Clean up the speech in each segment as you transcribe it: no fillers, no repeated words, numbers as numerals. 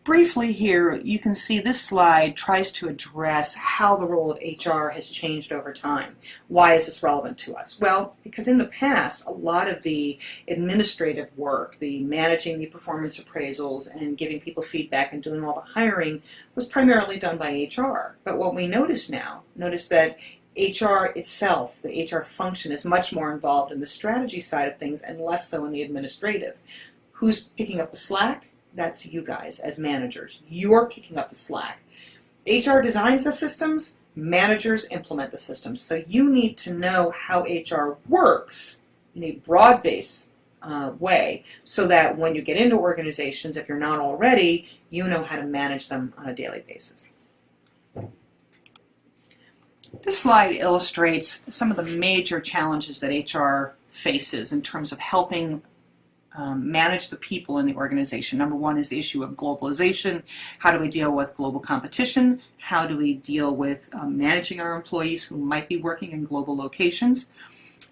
briefly here, you can see this slide tries to address how the role of HR has changed over time. Why is this relevant to us? Well, because in the past, a lot of the administrative work, the managing the performance appraisals and giving people feedback and doing all the hiring was primarily done by HR. But what we notice now, that HR itself, the HR function, is much more involved in the strategy side of things and less so in the administrative. Who's picking up the slack? That's you guys as managers. You're picking up the slack. HR designs the systems, managers implement the systems. So you need to know how HR works in a broad-based way so that when you get into organizations, if you're not already, you know how to manage them on a daily basis. This slide illustrates some of the major challenges that HR faces in terms of helping manage the people in the organization. Number one is the issue of globalization. How do we deal with global competition? How do we deal with managing our employees who might be working in global locations?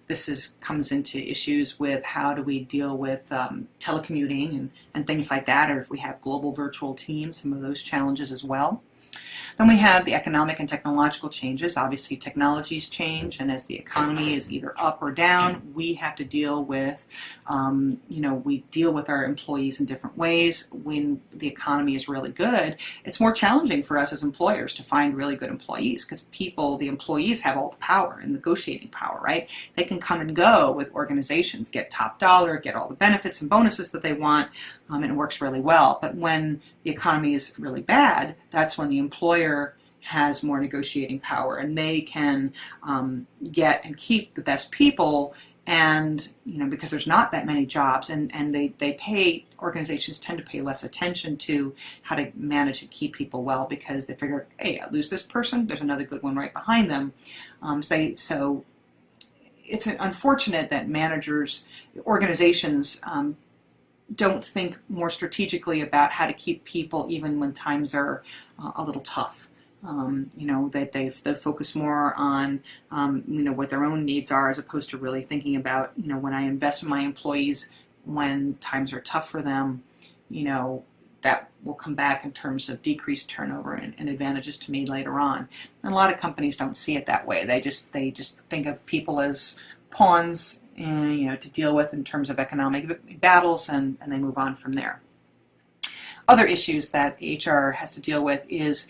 This comes into issues with how do we deal with telecommuting and things like that, or if we have global virtual teams, some of those challenges as well. Then we have the economic and technological changes. Obviously, technologies change, and as the economy is either up or down, we have to deal with, we deal with our employees in different ways. When the economy is really good, it's more challenging for us as employers to find really good employees because the employees have all the power and negotiating power, right? They can come and go with organizations, get top dollar, get all the benefits and bonuses that they want, and it works really well. But when the economy is really bad, that's when the employer has more negotiating power, and they can get and keep the best people. And because there's not that many jobs, and organizations tend to pay less attention to how to manage and keep people well because they figure, hey, I lose this person, there's another good one right behind them. So it's unfortunate that organizations don't think more strategically about how to keep people even when times are a little tough. That they focus more on what their own needs are as opposed to really thinking about when I invest in my employees when times are tough for them, that will come back in terms of decreased turnover and advantages to me later on. And a lot of companies don't see it that way. They just think of people as pawns to deal with in terms of economic battles, and they move on from there. Other issues that HR has to deal with is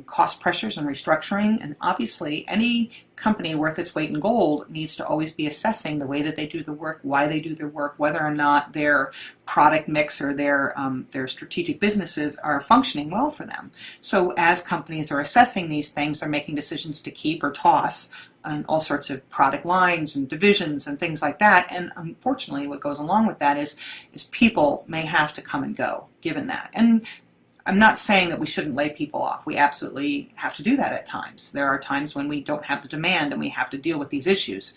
cost pressures and restructuring, and obviously any company worth its weight in gold needs to always be assessing the way that they do the work, why they do their work, whether or not their product mix or their strategic businesses are functioning well for them. So as companies are assessing these things, they're making decisions to keep or toss and all sorts of product lines and divisions and things like that. And unfortunately, what goes along with that is people may have to come and go, given that. And I'm not saying that we shouldn't lay people off. We absolutely have to do that at times. There are times when we don't have the demand and we have to deal with these issues.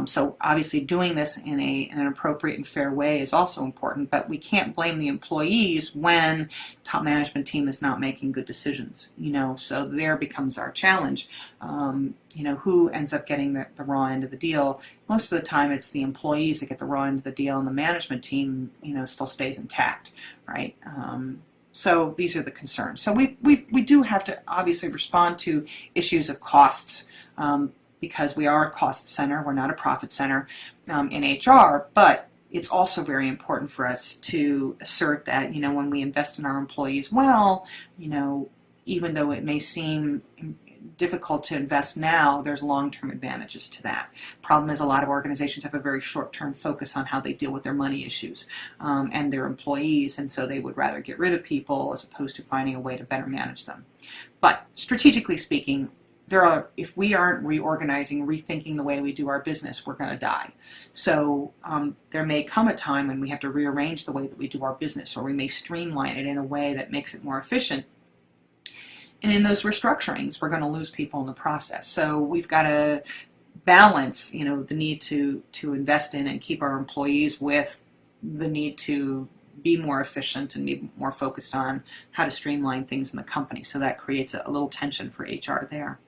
So obviously doing this in an appropriate and fair way is also important, but we can't blame the employees when top management team is not making good decisions. So there becomes our challenge. Who ends up getting the raw end of the deal? Most of the time it's the employees that get the raw end of the deal, and the management team, still stays intact, right? So these are the concerns. So we do have to obviously respond to issues of costs because we are a cost center. We're not a profit center in HR, but it's also very important for us to assert that, when we invest in our employees well, even though it may seem difficult to invest now, there's long-term advantages to that. Problem is a lot of organizations have a very short-term focus on how they deal with their money issues and their employees, and so they would rather get rid of people as opposed to finding a way to better manage them. But strategically speaking, if we aren't reorganizing, rethinking the way we do our business, we're going to die. So there may come a time when we have to rearrange the way that we do our business, or we may streamline it in a way that makes it more efficient. And in those restructurings, we're going to lose people in the process. So we've got to balance, the need to invest in and keep our employees with the need to be more efficient and be more focused on how to streamline things in the company. So that creates a little tension for HR there.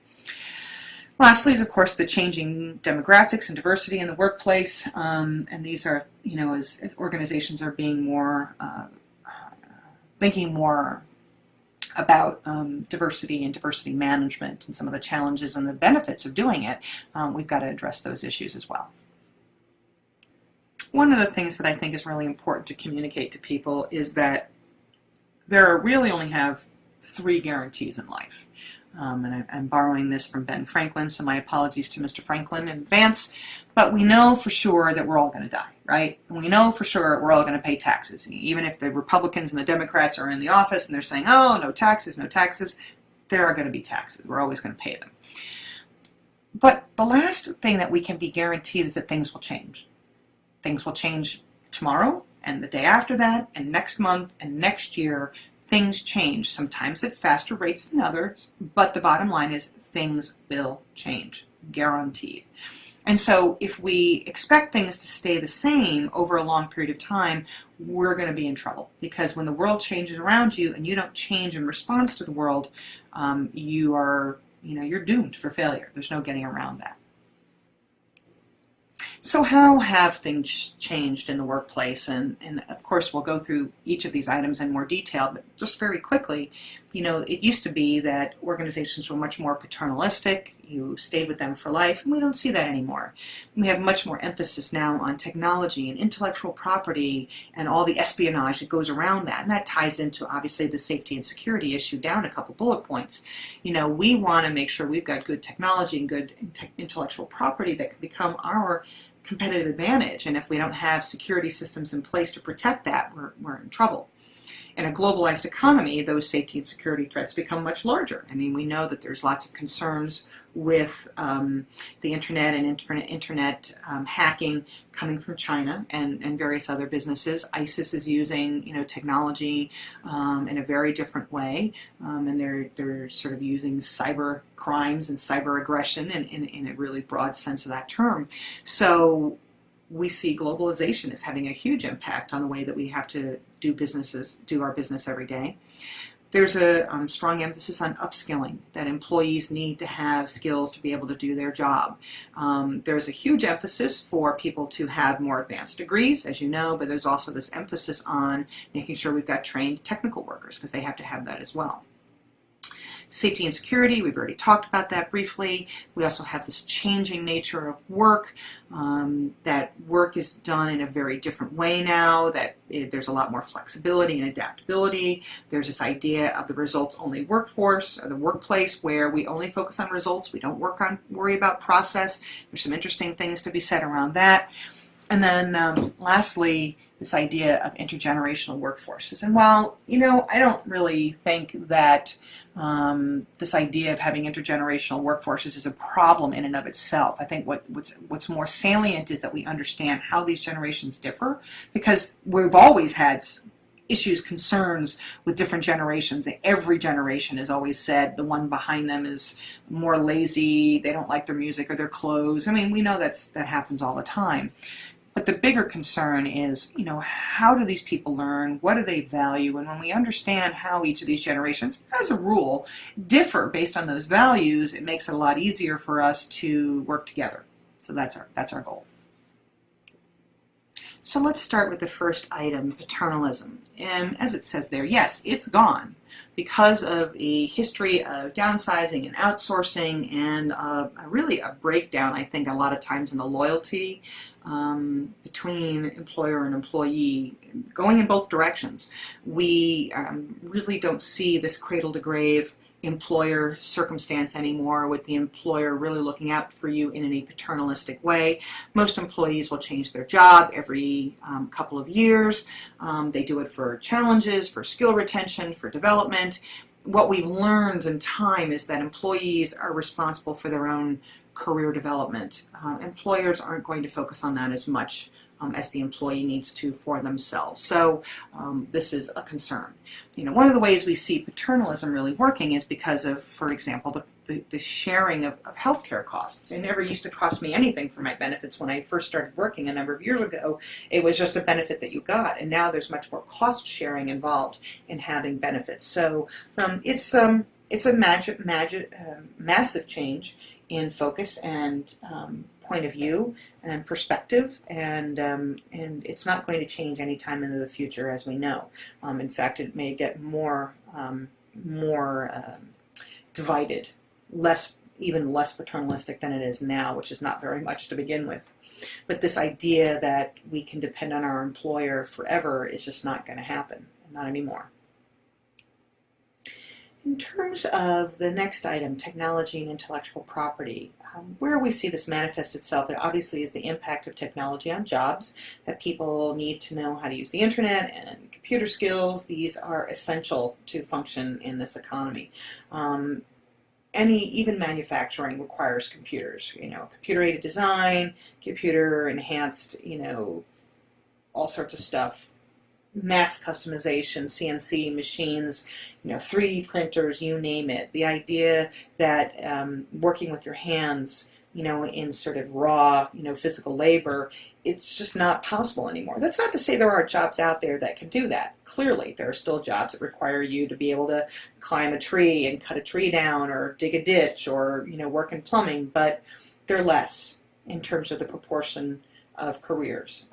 Lastly is, of course, the changing demographics and diversity in the workplace. And these are, as organizations are being more, thinking more about diversity and diversity management and some of the challenges and the benefits of doing it, we've got to address those issues as well. One of the things that I think is really important to communicate to people is that there really only have 3 guarantees in life. And I'm borrowing this from Ben Franklin, so my apologies to Mr. Franklin in advance. But we know for sure that we're all going to die, right? And we know for sure we're all going to pay taxes. Even if the Republicans and the Democrats are in the office and they're saying, oh, no taxes, there are going to be taxes. We're always going to pay them. But the last thing that we can be guaranteed is that things will change. Things will change tomorrow and the day after that and next month and next year. Things change, sometimes at faster rates than others, but the bottom line is things will change, guaranteed. And so if we expect things to stay the same over a long period of time, we're going to be in trouble, because when the world changes around you and you don't change in response to the world, you're doomed for failure. There's no getting around that. So how have things changed in the workplace? And of course, we'll go through each of these items in more detail, but just very quickly, it used to be that organizations were much more paternalistic. You stayed with them for life, and we don't see that anymore. We have much more emphasis now on technology and intellectual property and all the espionage that goes around that, and that ties into, obviously, the safety and security issue down a couple bullet points. We want to make sure we've got good technology and good intellectual property that can become our competitive advantage, and if we don't have security systems in place to protect that, we're in trouble. In a globalized economy, those safety and security threats become much larger. We know that there's lots of concerns with the internet and internet hacking coming from China and various other businesses. ISIS is using technology in a very different way, and they're sort of using cyber crimes and cyber aggression in a really broad sense of that term. So we see globalization as having a huge impact on the way that we have to do our business every day. There's a strong emphasis on upskilling, that employees need to have skills to be able to do their job. There's a huge emphasis for people to have more advanced degrees, as you know, but there's also this emphasis on making sure we've got trained technical workers, because they have to have that as well. Safety and security, we've already talked about that briefly. We also have this changing nature of work, that work is done in a very different way now, that there's a lot more flexibility and adaptability. There's this idea of the results-only workforce, or the workplace, where we only focus on results, we don't worry about process. There's some interesting things to be said around that. And then lastly, this idea of intergenerational workforces. And while, I don't really think that this idea of having intergenerational workforces is a problem in and of itself. I think what's more salient is that we understand how these generations differ, because we've always had issues, concerns with different generations. Every generation has always said the one behind them is more lazy, they don't like their music or their clothes. We know that happens all the time. But the bigger concern is, how do these people learn? What do they value? And when we understand how each of these generations, as a rule, differ based on those values, it makes it a lot easier for us to work together. So that's our goal. So let's start with the first item, paternalism. And as it says there, yes, it's gone because of a history of downsizing and outsourcing, and really a breakdown, I think, a lot of times in the loyalty between employer and employee, going in both directions. We really don't see this cradle-to-grave employer circumstance anymore, with the employer really looking out for you in a paternalistic way. Most employees will change their job every couple of years. They do it for challenges, for skill retention, for development. What we've learned in time is that employees are responsible for their own career development. Employers aren't going to focus on that as much as the employee needs to for themselves. So this is a concern. One of the ways we see paternalism really working is because of, for example, the sharing of healthcare costs. It never used to cost me anything for my benefits when I first started working a number of years ago. It was just a benefit that you got, and now there's much more cost sharing involved in having benefits. So it's a massive change in focus and point of view and perspective, and it's not going to change anytime into the future, as we know. In fact, it may get more more divided, even less paternalistic than it is now, which is not very much to begin with. But this idea that we can depend on our employer forever is just not going to happen, not anymore. In terms of the next item, technology and intellectual property, where we see this manifest itself, obviously, is the impact of technology on jobs, that people need to know how to use the internet and computer skills. These are essential to function in this economy. Even manufacturing requires computers, computer-aided design, computer-enhanced, all sorts of stuff. Mass customization, CNC machines, 3D printers, you name it. The idea that working with your hands, in sort of raw, physical labor, it's just not possible anymore. That's not to say there are jobs out there that can do that. Clearly, there are still jobs that require you to be able to climb a tree and cut a tree down or dig a ditch or, work in plumbing, but they're less in terms of the proportion of careers.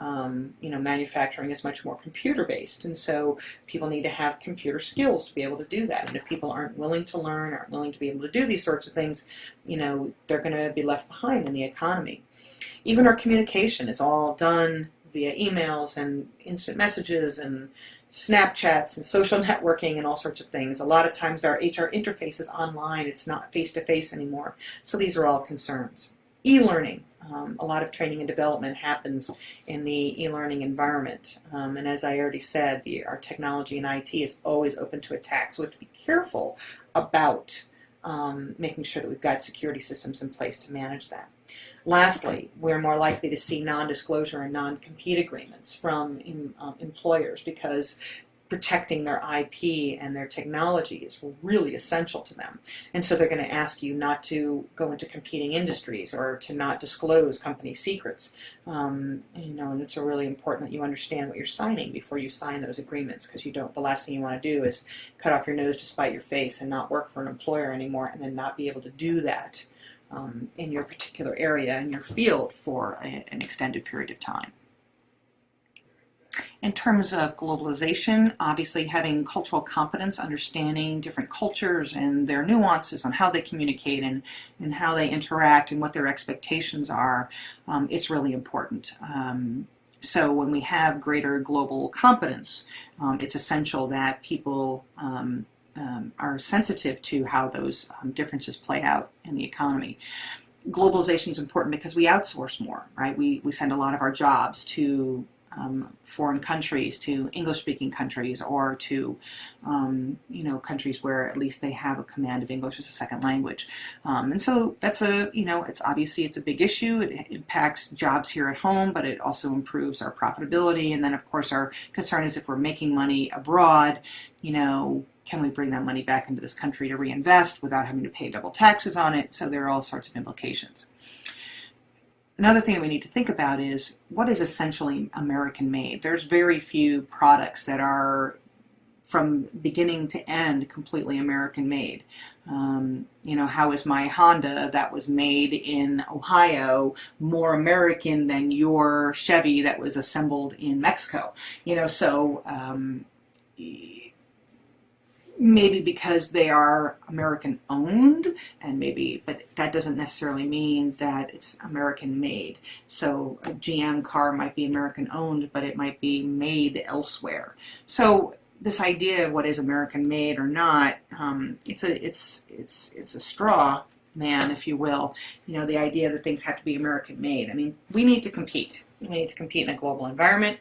Manufacturing is much more computer-based, and so people need to have computer skills to be able to do that. And if people aren't willing to learn, aren't willing to be able to do these sorts of things, they're going to be left behind in the economy. Even our communication is all done via emails and instant messages and Snapchats and social networking and all sorts of things. A lot of times our HR interface is online. It's not face-to-face anymore. So these are all concerns. E-learning. A lot of training and development happens in the e-learning environment. And as I already said, our technology and IT is always open to attack. So we have to be careful about making sure that we've got security systems in place to manage that. Lastly, we're more likely to see non-disclosure and non-compete agreements from employers because protecting their IP and their technology is really essential to them. And so they're going to ask you not to go into competing industries or to not disclose company secrets. And it's really important that you understand what you're signing before you sign those agreements, because the last thing you want to do is cut off your nose to spite your face and not work for an employer anymore and then not be able to do that in your particular area, in your field, for an extended period of time. In terms of globalization, obviously having cultural competence, understanding different cultures and their nuances on how they communicate and how they interact and what their expectations are, is really important. So when we have greater global competence, it's essential that people are sensitive to how those differences play out in the economy. Globalization is important because we outsource more, right? We send a lot of our jobs to foreign countries, to English-speaking countries, or to countries where at least they have a command of English as a second language. And so that's it's obviously a big issue. It impacts jobs here at home, but it also improves our profitability. And then of course our concern is if we're making money abroad, can we bring that money back into this country to reinvest without having to pay double taxes on it? So there are all sorts of implications. Another thing that we need to think about is what is essentially American-made. There's very few products that are, from beginning to end, completely American-made. How is my Honda that was made in Ohio more American than your Chevy that was assembled in Mexico? Maybe because they are American owned, but that doesn't necessarily mean that it's American made. So a GM car might be American owned, but it might be made elsewhere. So this idea of what is American made or not, it's a straw man, if you will. The idea that things have to be American made. I mean, we need to compete. We need to compete in a global environment.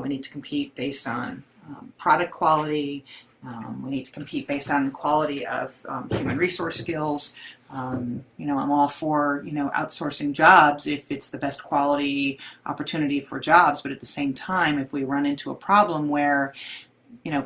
We need to compete based on product quality. We need to compete based on quality of human resource skills. I'm all for, outsourcing jobs if it's the best quality opportunity for jobs. But at the same time, if we run into a problem where,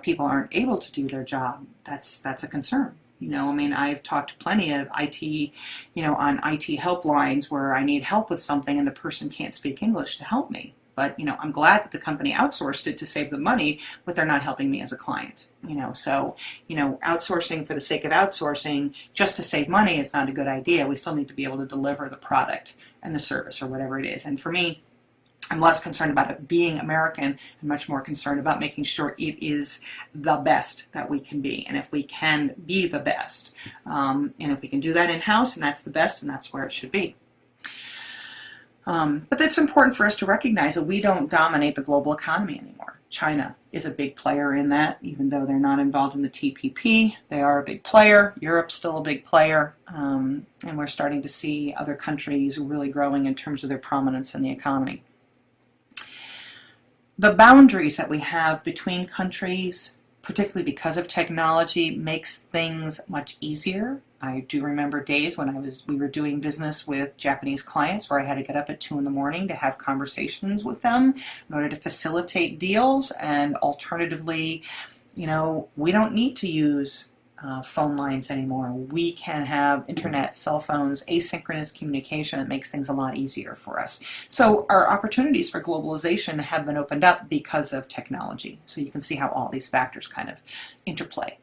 people aren't able to do their job, that's a concern. I've talked to plenty of IT, on IT helplines where I need help with something and the person can't speak English to help me. But, I'm glad that the company outsourced it to save them money, but they're not helping me as a client. So, outsourcing for the sake of outsourcing just to save money is not a good idea. We still need to be able to deliver the product and the service or whatever it is. And for me, I'm less concerned about it being American and much more concerned about making sure it is the best that we can be. And if we can be the best, and if we can do that in-house, and that's the best, and that's where it should be. But it's important for us to recognize that we don't dominate the global economy anymore. China is a big player in that, even though they're not involved in the TPP. They are a big player. Europe's still a big player. And we're starting to see other countries really growing in terms of their prominence in the economy. The boundaries that we have between countries, particularly because of technology, makes things much easier. I do remember days when we were doing business with Japanese clients where I had to get up at 2 in the morning to have conversations with them in order to facilitate deals. And alternatively, we don't need to use phone lines anymore. We can have internet, cell phones, asynchronous communication. It makes things a lot easier for us. So our opportunities for globalization have been opened up because of technology. So you can see how all these factors kind of interplay.